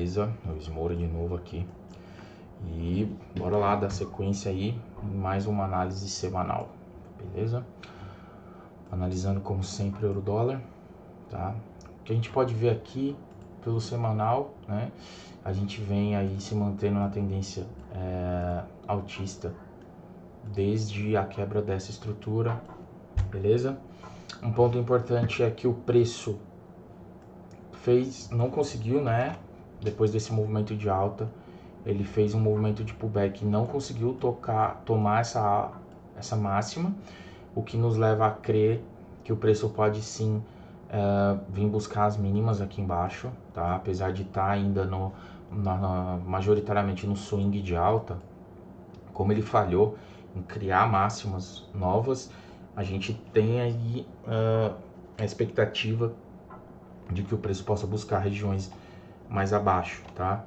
Beleza? Luiz Moura de novo aqui. E bora lá dar sequência aí em mais uma análise semanal, beleza? Analisando como sempre o euro-dólar, tá? O que a gente pode ver aqui pelo semanal, né? A gente vem aí se mantendo na tendência altista desde a quebra dessa estrutura, beleza? Um ponto importante é que o preço não conseguiu, né? Depois desse movimento de alta, ele fez um movimento de pullback e não conseguiu tomar essa máxima, o que nos leva a crer que o preço pode sim vir buscar as mínimas aqui embaixo, tá? Apesar de estar ainda majoritariamente no swing de alta, como ele falhou em criar máximas novas, a gente tem aí a expectativa de que o preço possa buscar regiões mais abaixo, tá?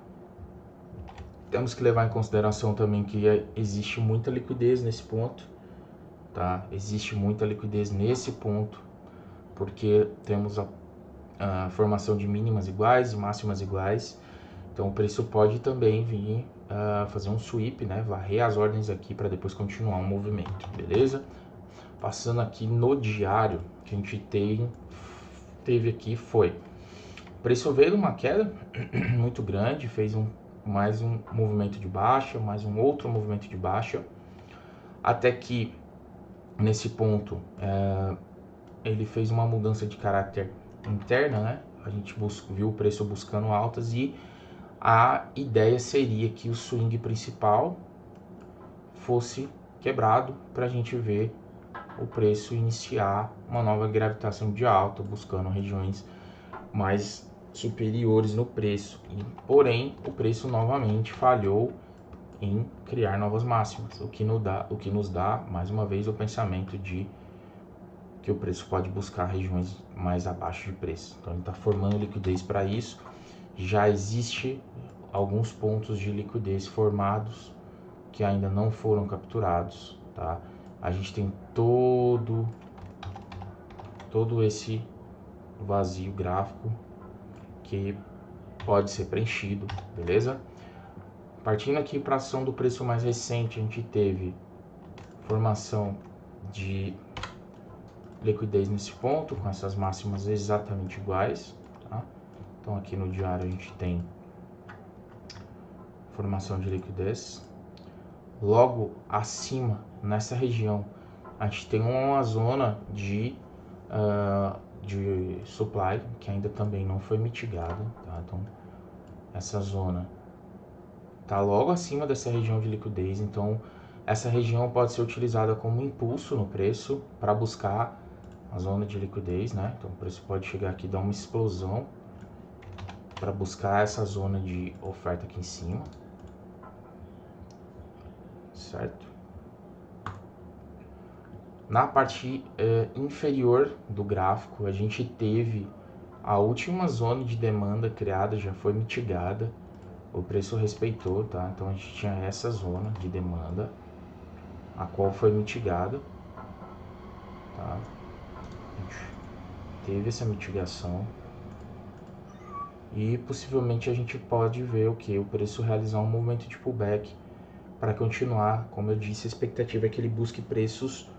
Temos que levar em consideração também que existe muita liquidez nesse ponto, tá? Existe muita liquidez nesse ponto, porque temos a formação de mínimas iguais e máximas iguais, então o preço pode também vir fazer um sweep, né? Varrer as ordens aqui para depois continuar um movimento, beleza? Passando aqui no diário, que a gente teve aqui foi: o preço veio de uma queda muito grande, fez mais um movimento de baixa, mais um outro movimento de baixa, até que nesse ponto ele fez uma mudança de caráter interna, né? A gente viu o preço buscando altas e a ideia seria que o swing principal fosse quebrado para a gente ver o preço iniciar uma nova gravitação de alta, buscando regiões mais superiores no preço. Porém, o preço novamente falhou em criar novas máximas, o que nos dá mais uma vez o pensamento de que o preço pode buscar regiões mais abaixo de preço. Então ele está formando liquidez para isso. Já existe alguns pontos de liquidez formados que ainda não foram capturados, tá? A gente tem todo esse vazio gráfico que pode ser preenchido, beleza? Partindo aqui para a ação do preço mais recente, a gente teve formação de liquidez nesse ponto, com essas máximas exatamente iguais, tá? Então aqui no diário a gente tem formação de liquidez. Logo acima, nessa região, a gente tem uma zona de supply que ainda também não foi mitigada, tá? Então essa zona está logo acima dessa região de liquidez, então essa região pode ser utilizada como impulso no preço para buscar a zona de liquidez, né? Então o preço pode chegar aqui e dar uma explosão para buscar essa zona de oferta aqui em cima, certo? Na parte inferior do gráfico, a gente teve a última zona de demanda criada, já foi mitigada, o preço respeitou, tá? Então a gente tinha essa zona de demanda, a qual foi mitigada, tá? A gente teve essa mitigação e possivelmente a gente pode ver o preço realizar um movimento de pullback para continuar. Como eu disse, a expectativa é que ele busque preços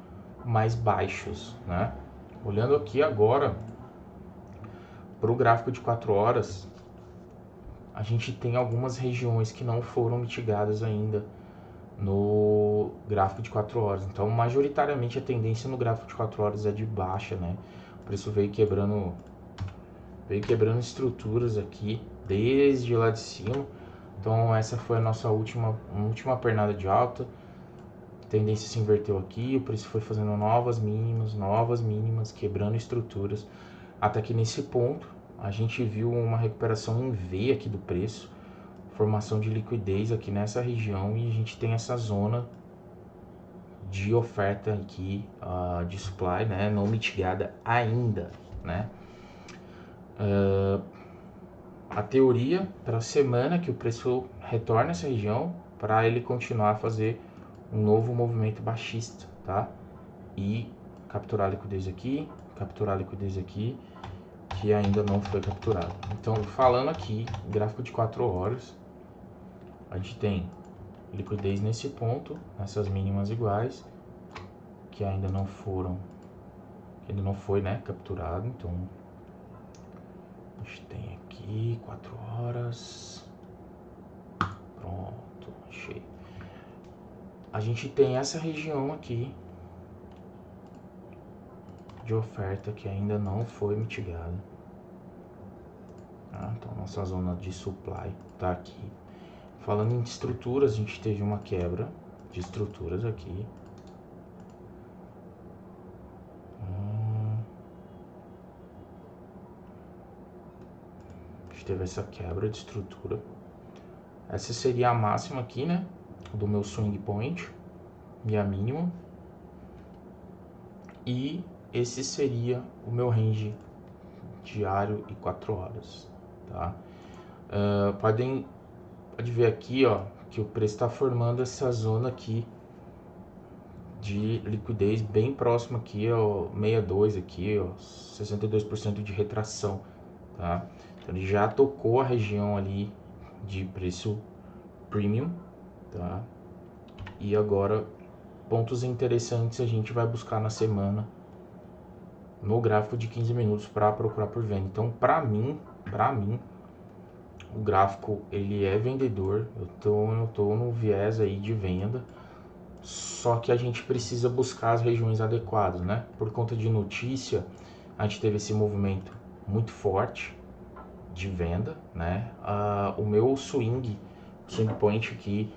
mais baixos, né? Olhando aqui agora para o gráfico de 4 horas, a gente tem algumas regiões que não foram mitigadas ainda no gráfico de 4 horas. Então, majoritariamente, a tendência no gráfico de 4 horas é de baixa, né? O preço veio quebrando estruturas aqui desde lá de cima. Então, essa foi a nossa última pernada de alta. A tendência se inverteu aqui, o preço foi fazendo novas mínimas, quebrando estruturas, até que nesse ponto a gente viu uma recuperação em V aqui do preço, formação de liquidez aqui nessa região, e a gente tem essa zona de oferta aqui de supply, né, não mitigada ainda, né? A teoria para a semana que o preço retorna a essa região para ele continuar a fazer um novo movimento baixista, tá? E capturar a liquidez aqui, que ainda não foi capturado. Então, falando aqui, gráfico de 4 horas, a gente tem liquidez nesse ponto, nessas mínimas iguais, que ainda não foram, que ainda não foi, né, capturado. Então, a gente tem aqui 4 horas, pronto, achei. A gente tem essa região aqui de oferta que ainda não foi mitigada. Tá? Então, nossa zona de supply tá aqui. Falando em estruturas, a gente teve uma quebra de estruturas aqui. A gente teve essa quebra de estrutura. Essa seria a máxima aqui, né? Do meu swing point. E a mínima. E esse seria o meu range diário e 4 horas, tá? Pode ver aqui, ó, que o preço está formando essa zona aqui de liquidez bem próximo aqui ao 62 aqui, ó, 62% de retração, tá? Então ele já tocou a região ali de preço premium, tá? E agora pontos interessantes a gente vai buscar na semana no gráfico de 15 minutos para procurar por venda. Então, para mim, o gráfico ele é vendedor. Eu tô no viés aí de venda. Só que a gente precisa buscar as regiões adequadas, né? Por conta de notícia, a gente teve esse movimento muito forte de venda, né? O meu swing point aqui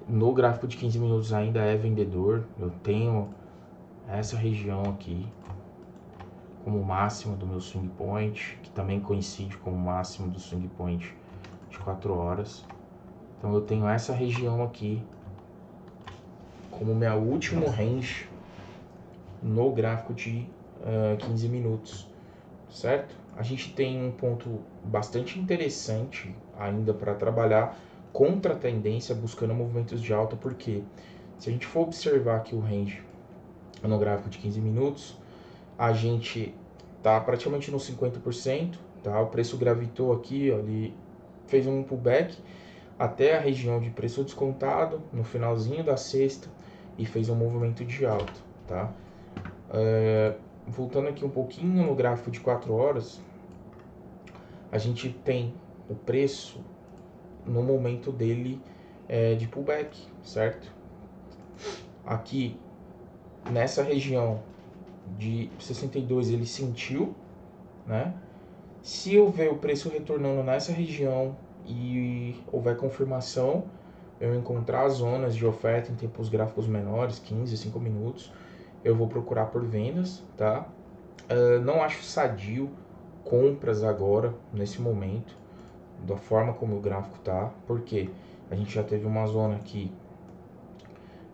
no gráfico de 15 minutos ainda é vendedor. Eu tenho essa região aqui como máximo do meu swing point, que também coincide com o máximo do swing point de 4 horas. Então eu tenho essa região aqui como meu último range no gráfico de 15 minutos, certo? A gente tem um ponto bastante interessante ainda para trabalhar contra a tendência, buscando movimentos de alta, porque se a gente for observar aqui o range no gráfico de 15 minutos, a gente tá praticamente no 50%, tá? O preço gravitou aqui, ó, ele fez um pullback até a região de preço descontado no finalzinho da sexta e fez um movimento de alta, tá? Voltando aqui um pouquinho no gráfico de 4 horas, a gente tem o preço no momento dele de pullback, certo? Aqui nessa região de 62 ele sentiu, né? Se eu ver o preço retornando nessa região e houver confirmação, eu encontrar as zonas de oferta em tempos gráficos menores, 15, 5 minutos, eu vou procurar por vendas, tá? Não acho sadio compras agora, nesse momento, da forma como o gráfico tá, porque a gente já teve uma zona aqui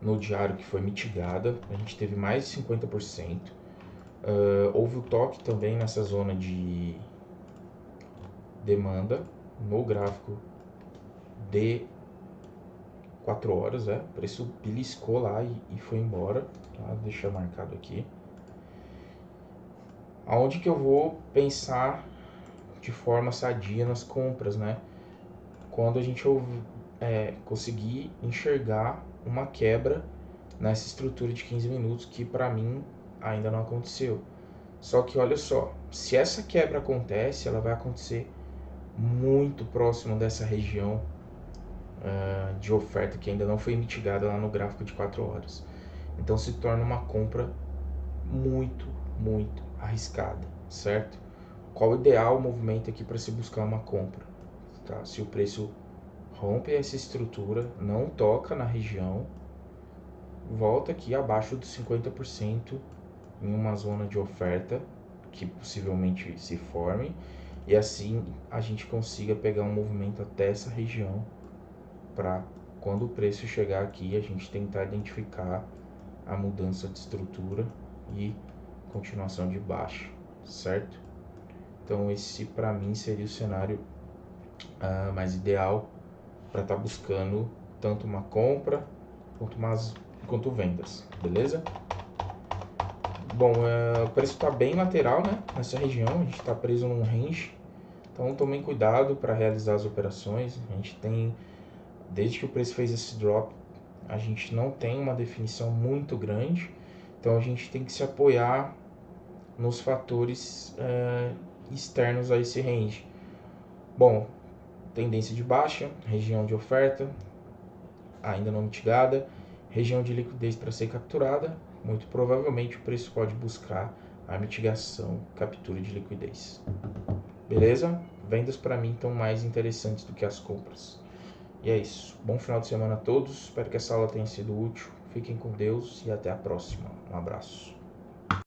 no diário que foi mitigada, a gente teve mais de 50%. Houve o toque também nessa zona de demanda no gráfico de 4 horas, o preço beliscou lá e foi embora, tá? Deixa marcado aqui. Aonde que eu vou pensar de forma sadia nas compras, né? Quando a gente conseguir enxergar uma quebra nessa estrutura de 15 minutos, que para mim ainda não aconteceu. Só que olha só, se essa quebra acontece, ela vai acontecer muito próximo dessa região de oferta que ainda não foi mitigada lá no gráfico de 4 horas. Então se torna uma compra muito, muito arriscada, certo? Qual o ideal movimento aqui para se buscar uma compra? Tá? Se o preço rompe essa estrutura, não toca na região, volta aqui abaixo dos 50% em uma zona de oferta que possivelmente se forme, e assim a gente consiga pegar um movimento até essa região para quando o preço chegar aqui a gente tentar identificar a mudança de estrutura e continuação de baixa, certo? Então esse para mim seria o cenário mais ideal para estar buscando tanto uma compra quanto vendas, beleza? Bom, o preço está bem lateral, né? Nessa região, a gente está preso num range. Então tomem cuidado para realizar as operações. A gente tem, desde que o preço fez esse drop, a gente não tem uma definição muito grande. Então a gente tem que se apoiar nos fatores externos a esse range. Bom, tendência de baixa, região de oferta ainda não mitigada, região de liquidez para ser capturada. Muito provavelmente o preço pode buscar a mitigação, captura de liquidez. Beleza? Vendas para mim estão mais interessantes do que as compras. E é isso. Bom final de semana a todos. Espero que essa aula tenha sido útil. Fiquem com Deus e até a próxima. Um abraço.